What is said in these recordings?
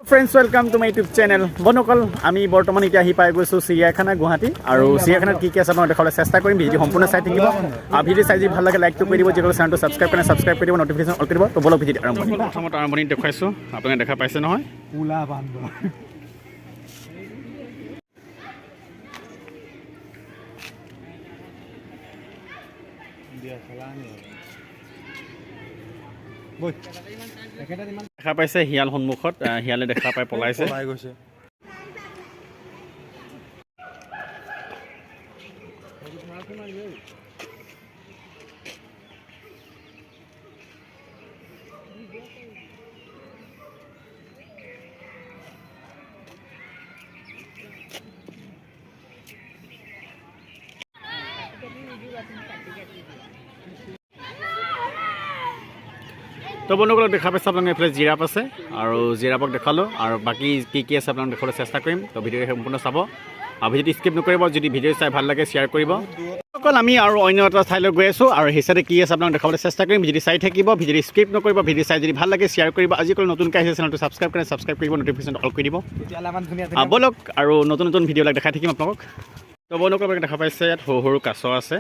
Friends, welcome to my YouTube channel. বন্ধুসকল আমি বৰ্তমান এতিয়া আহি পাই গৈছোঁ চিৰিয়াখানা গুৱাহাটী আৰু চিৰিয়াখানাত কি আছে আপোনাক দেখাবলৈ চেষ্টা কৰিম ভিডিঅ' সম্পূৰ্ণ চাই থাকিব ভিডিঅ' চাই যদি ভাল লাগে লাইকটো কৰি দিব যিসকলে চেনেলটো ছাবস্ক্ৰাইব কৰি দিব নটিফিকেশ্যন অল কৰি দিব তো বলক ভিডিঅ' আৰম্ভ কৰিম প্ৰথমত আৰম্ভণি দেখুৱাইছোঁ আপোনালোকে দেখা পাইছে নহয় পুলা বান্দৰ দেখা পাইছে শিয়াল সন্মুখত শিয়ালে দেখা পাই পলাইছে তো বন্ধুসকলক দেখা পাইছে আপোনালোকে এইফালে জিৰাফ আছে আৰু জিৰাফক দেখালোঁ আৰু বাকী কি আছে আপোনালোকে দেখাবলৈ চেষ্টা কৰিম তো ভিডিঅ'টো সম্পূৰ্ণ চাব আৰু ভিডিঅ'টো স্কিপ নকৰিব যদি ভিডিঅ' চাই ভাল লাগে শ্বেয়াৰ কৰিব অকল আমি আৰু অন্য এটা ঠাইলৈ গৈ আছোঁ আৰু সেই চাইডে কি আছে আপোনালোকে দেখাবলৈ চেষ্টা কৰিম ভিডিঅ'টো চাই থাকিব ভিডিঅ'টো স্কিপ নকৰিব ভিডিঅ' চাই যদি ভাল লাগে শ্বেয়াৰ কৰিব আজিকালি নতুনকৈ আহিছে চেনেলটো ছাবস্ক্ৰাইব কৰিব নটিফিকেশ্যন অল কৰি দিব ব'লক আৰু নতুন ভিডিঅ'বিলাক দেখাই থাকিম আপোনালোকক তো বন্ধুসকলক দেখা পাইছে ইয়াত সৰু সৰু কাছ আছে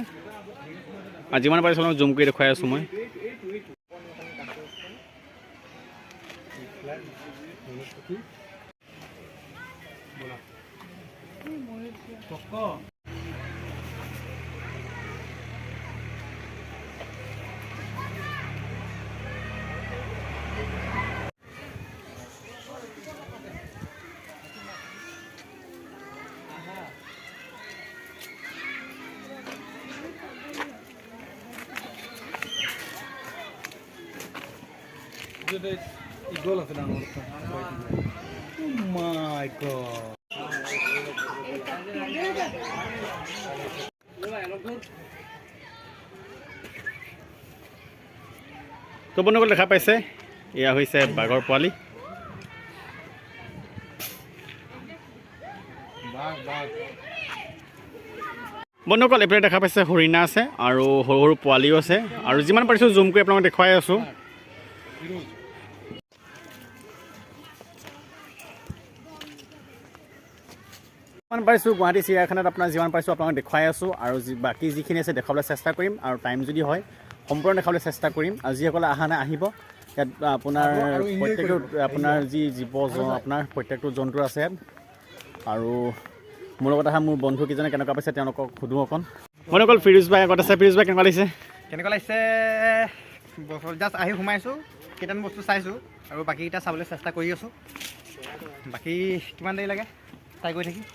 আৰু যিমান পাৰিছোঁ আপোনালোক জুম কৰি দেখুৱাই আছোঁ মই Igual a final. Oh my god. তো বন্ধুসকল দেখা পাইছে এয়া হৈছে বাঘৰ পোৱালি বন্ধুসকল এইফালে দেখা পাইছে হৰিণা আছে আৰু সৰু সৰু পোৱালিও আছে আৰু যিমান পাৰিছোঁ জুম কৰি আপোনালোকক দেখুৱাই আছোঁ যিমান পাৰিছোঁ গুৱাহাটী চিৰিয়াখানাত আপোনাৰ যিমান পাৰিছোঁ আপোনালোকক দেখুৱাই আছোঁ আৰু বাকী যিখিনি আছে দেখাবলৈ চেষ্টা কৰিম আৰু টাইম যদি হয় সম্পূৰ্ণ দেখাবলৈ চেষ্টা কৰিম আৰু যিসকলে অহা নাই আহিব ইয়াত আপোনাৰ প্ৰত্যেকটো আপোনাৰ যি জীৱ আপোনাৰ প্ৰত্যেকটো জন্তু আছে ইয়াত আৰু মোৰ লগত অহা মোৰ বন্ধু কেইজনে কেনেকুৱা পাইছে তেওঁলোকক সুধোঁ অকণ বন্ধুসকল ফিৰোজ ভাই আগত আছে ফিৰোজ ভাই কেনেকুৱা লাগিছে জাষ্ট আহি সোমাইছোঁ কেইটামান বস্তু চাইছোঁ আৰু বাকীকেইটা চাবলৈ চেষ্টা কৰি আছোঁ বাকী কিমান দেৰি লাগে চাই গৈ থাকিম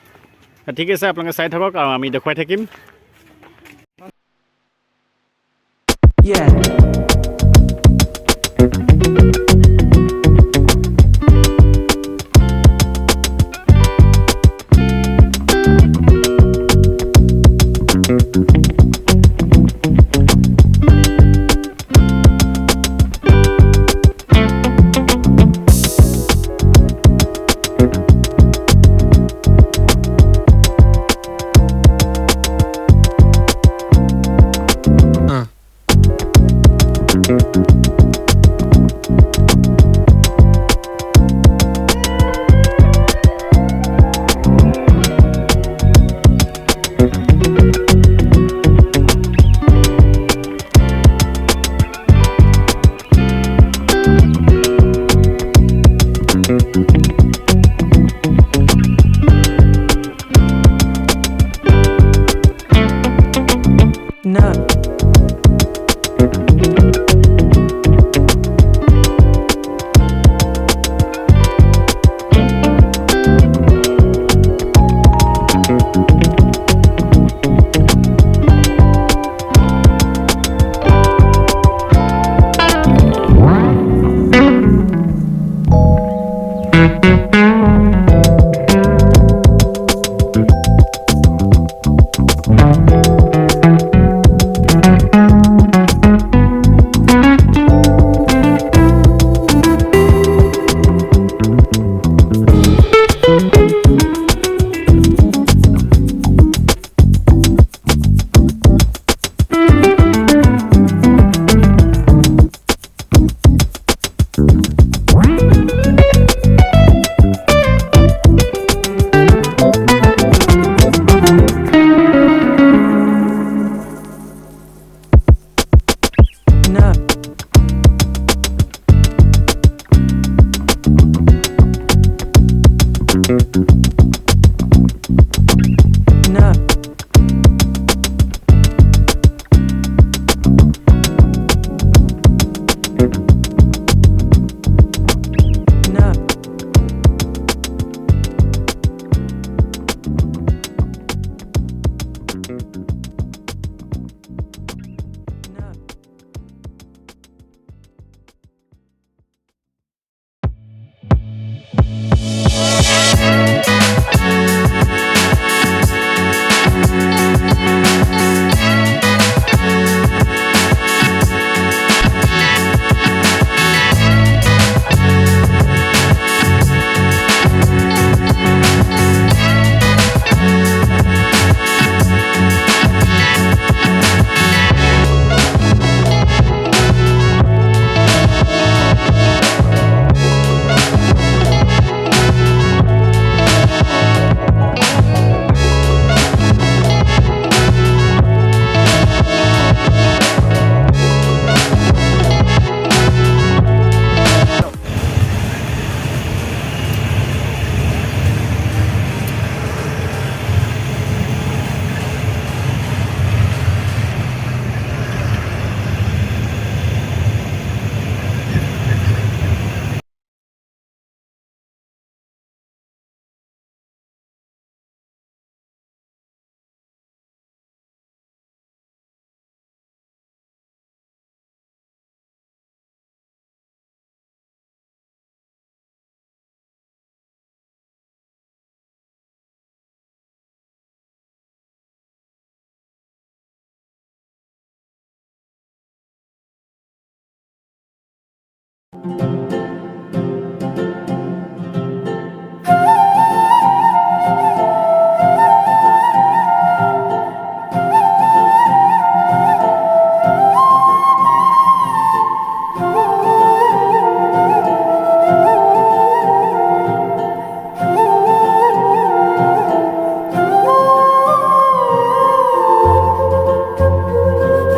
ঠিক আছে আপোনালোকে চাই থাকক আৰু আমি দেখুৱাই থাকিম No.